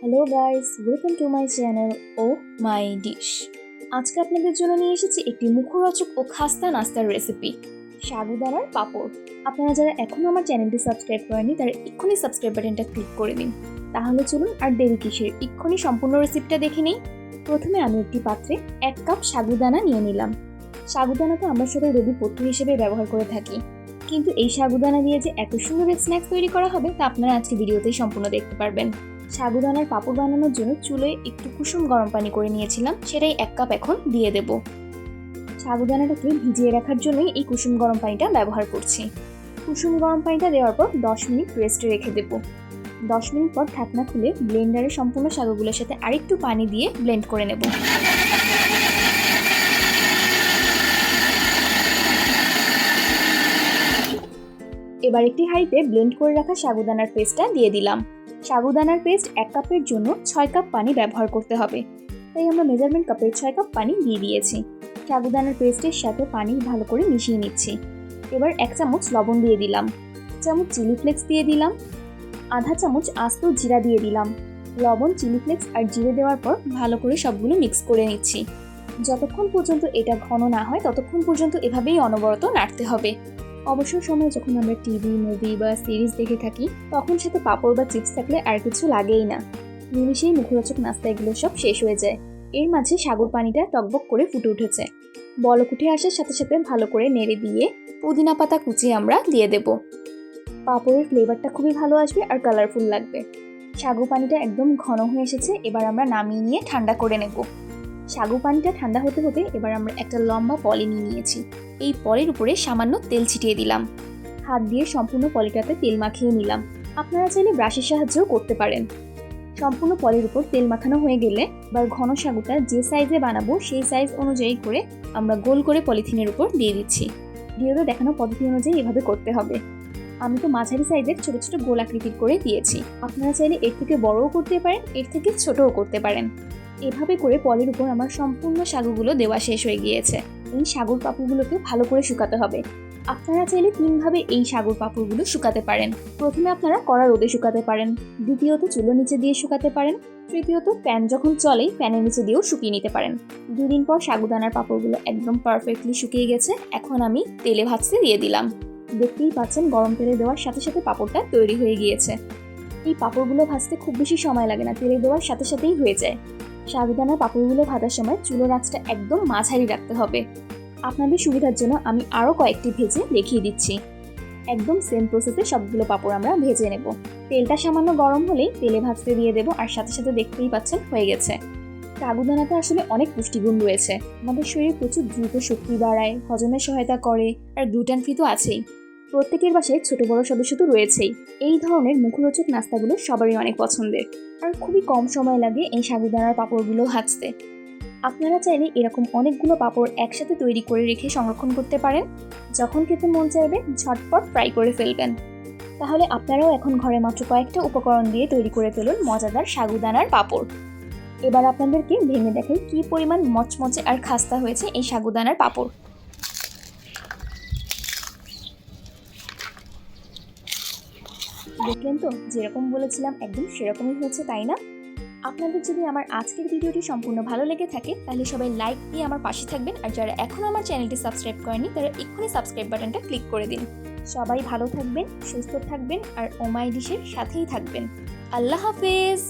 Hello guys, welcome to my channel oh my dish. আজকে আপনাদের জন্য নিয়ে এসেছি একটি মুখরোচক ও খাস্তা নাস্তার রেসিপি, সাগুদানার পাঁপড়। আপনারা যারা এখনও আমার চ্যানেলটি সাবস্ক্রাইব করেননি তারা এক্ষুনি সাবস্ক্রাইব বাটনটা ক্লিক করে দিন। তাহলে চলুন আর দেরি কিসের, এক্ষুনি সম্পূর্ণ রেসিপিটা দেখে নিই। প্রথমে আমি একটি পাত্রে 1 কাপ সাগুদানা নিয়ে নিলাম। সাগুদানাকে আমরা সবাই রবি পথ্য হিসেবে ব্যবহার করে থাকি, কিন্তু এই সাগুদানা দিয়ে যে এত সুন্দর এক স্ন্যাক্স তৈরি করা হবে তা আপনারা আজকে ভিডিওতেই সম্পূর্ণ দেখতে পারবেন। সাগুদানার পাঁপড় বানানোর জন্য চুলোয় একটু কুসুম গরম পানি করে নিয়েছিলাম, সেটাই 1 কাপ এখন দিয়ে দেব। সাগুদানাটাকে ভিজিয়ে রাখার জন্যই এই কুসুম গরম পানিটা ব্যবহার করছি। কুসুম গরম পানিটা দেওয়ার পর 10 মিনিট রেস্টে রেখে দেব। 10 মিনিট পর ঢাকনা খুলে ব্লেন্ডারে সম্পূর্ণ সাগুগুলোর সাথে আরেকটু পানি দিয়ে ব্লেন্ড করে নেব। এবার একটি হাঁড়িতে ব্লেন্ড করে রাখা সাগুদানার পেস্টটা দিয়ে দিলাম। সাগুদানার পেস্ট 1 কাপের জন্য 6 কাপ পানি ব্যবহার করতে হবে, তাই আমরা মেজারমেন্ট কাপের 6 কাপ পানি দিয়ে দিয়েছি। সাগুদানার পেস্টের সাথে পানি ভালো করে মিশিয়ে নিচ্ছি। এবার 1 চামচ লবণ দিয়ে দিলাম, 1 চামচ চিলি ফ্লেক্স দিয়ে দিলাম, আধা চামচ আস্ত জিরা দিয়ে দিলাম। লবণ, চিলি ফ্লেক্স আর জিরে দেওয়ার পর ভালো করে সবগুলো মিক্স করে নিচ্ছি। যতক্ষণ পর্যন্ত এটা ঘন না হয় ততক্ষণ পর্যন্ত এভাবেই অনবরত নাড়তে হবে। অবসর সময়ে যখন আমরা টিভি, মুভি বা সিরিজ দেখে থাকি তখন সাথে পাঁপড় বা চিপস থাকলে আর কিছু লাগেই না। নিমিষেই মুখরোচক নাস্তা এগুলো সব শেষ হয়ে যায়। এর মাঝে সাগুর পানিটা টকবক করে ফুটে উঠেছে। বলক উঠে আসার সাথে সাথে ভালো করে নেড়ে দিয়ে পুদিনা পাতা কুচিয়ে আমরা দিয়ে দেব। পাঁপড়ের ফ্লেভারটা খুবই ভালো আসবে আর কালারফুল লাগবে। সাগু পানিটা একদম ঘন হয়ে এসেছে, এবার আমরা নামিয়ে নিয়ে ঠান্ডা করে নেব। সাগু পানিটা ঠান্ডা হতে হতে এবার আমরা একটা লম্বা পলি নিয়ে নিয়েছি। এই পলির উপরে সামান্য তেল ছিটিয়ে দিলাম। হাত দিয়ে সম্পূর্ণ পলিটাতে তেল মাখিয়ে নিলাম। আপনারা চাইলে ব্রাশের সাহায্যেও করতে পারেন। সম্পূর্ণ পলির উপর তেল মাখানো হয়ে গেলে এবার ঘন সাগুটা যে সাইজে বানাবো সেই সাইজ অনুযায়ী করে আমরা গোল করে পলিথিনের উপর দিয়ে দিচ্ছি। ভিডিওতে দেখানো পদ্ধতি অনুযায়ী এভাবে করতে হবে। আমি তো মাঝারি সাইজের ছোট ছোট গোল আকৃতির করে দিয়েছি। আপনারা চাইলে এর থেকে বড়ও করতে পারেন, এর থেকে ছোটও করতে পারেন। এভাবে করে পলির উপর আমার সম্পূর্ণ সাগুগুলো দেওয়া শেষ হয়ে গিয়েছে। এই সাগুর পাঁপড়গুলোকে ভালো করে শুকাতে হবে। আপনারা চাইলে 3 ভাবে এই সাগুর পাঁপড়গুলো শুকাতে পারেন। প্রথমে আপনারা কড়া রোদে শুকাতে পারেন, দ্বিতীয়ত চুলোর নিচে দিয়ে শুকাতে পারেন, তৃতীয়ত ফ্যান যখন চলেই ফ্যানের নিচে দিয়েও শুকিয়ে নিতে পারেন। 2 দিন পর সাগুদানার পাঁপড়গুলো একদম পারফেক্টলি শুকিয়ে গেছে। এখন আমি তেলে ভাজতে দিয়ে দিলাম। দেখতেই পাচ্ছেন গরম তেলে দেওয়ার সাথে সাথে পাঁপড়টা তৈরি হয়ে গিয়েছে। এই পাঁপড়গুলো ভাজতে খুব বেশি সময় লাগে না, তেলে দেওয়ার সাথে সাথেই হয়ে যায়। সাগুদানার পাঁপড়গুলো ভাজার সময় চুলোর আঁচটা একদম মাঝারি রাখতে হবে। আপনাদের সুবিধার জন্য আমি আরও কয়েকটি ভেজে দেখিয়ে দিচ্ছি। একদম সেম প্রসেসে সবগুলো পাঁপড় আমরা ভেজে নেব। তেলটা সামান্য গরম হলেই তেলে ভাজতে দিয়ে দেবো, আর সাথে সাথে দেখতেই পাচ্ছেন হয়ে গেছে। সাগুদানাতে আসলে অনেক পুষ্টিগুণ রয়েছে। আমাদের শরীরে প্রচুর দ্রুত শক্তি বাড়ায়, হজমের সহায়তা করে, আর গ্লুটেন ফ্রি তো আছেই। প্রত্যেকের বাসায় ছোট বড় সদস্য তো রয়েছেই। এই ধরনের মুখরোচক নাস্তাগুলো সবারই অনেক পছন্দের, আর খুবই কম সময় লাগে এই সাগুদানার পাঁপড়গুলো ভাজতে। আপনারা চাইলে এরকম অনেকগুলো পাঁপড় একসাথে তৈরি করে রেখে সংরক্ষণ করতে পারেন। যখন খেতে মন চাইবে ঝটপট ফ্রাই করে ফেলবেন। তাহলে আপনারাও এখন ঘরে মাত্র কয়েকটা উপকরণ দিয়ে তৈরি করে ফেলুন মজাদার সাগুদানার পাঁপড়। এবার আপনাদেরকে ভেঙে দেখাই কী পরিমাণ মচমচে আর খাস্তা হয়েছে এই সাগুদানার পাঁপড়। দেখলেন তো, যেরকম বলেছিলাম একদম সেরকমই হয়েছে, তাই না? আপনাদের যদি আমার আজকের ভিডিওটি সম্পূর্ণ ভালো লেগে থাকে তাহলে সবাই লাইক দিয়ে আমার পাশে থাকবেন, আর যারা এখনও আমার চ্যানেলটি সাবস্ক্রাইব করেনি তারা এক্ষুনি সাবস্ক্রাইব বাটনটা ক্লিক করে দিন। সবাই ভালো থাকবেন, সুস্থ থাকবেন, আর ও মাই ডিশের সাথেই থাকবেন। আল্লাহ হাফেজ।